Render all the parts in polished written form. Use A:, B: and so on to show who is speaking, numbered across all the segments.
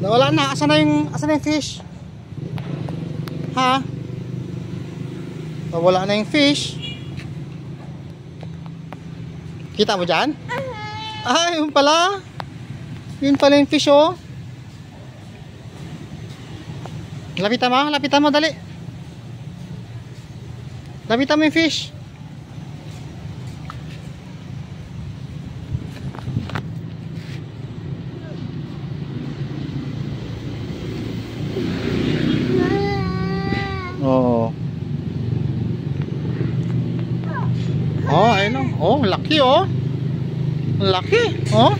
A: Wala na. Asan na yung fish? Ha? Wala na yung fish. Kita mo dyan? Ah, yun pala. Yun pala yung fish, oh. Lapitan mo, dali. Lapitan mo yung fish. Oo. Oh, ayun oh. Oh, laki oh. Laki, oh.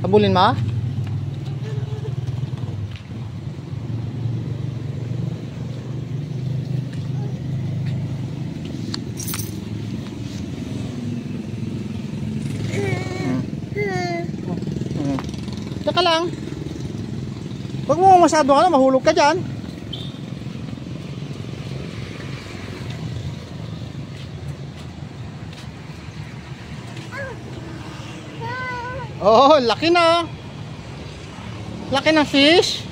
A: Habulin ma? Teka lang. Huwag mo masyado mahulog ka dyan. Oh, laki na. Laki ng fish.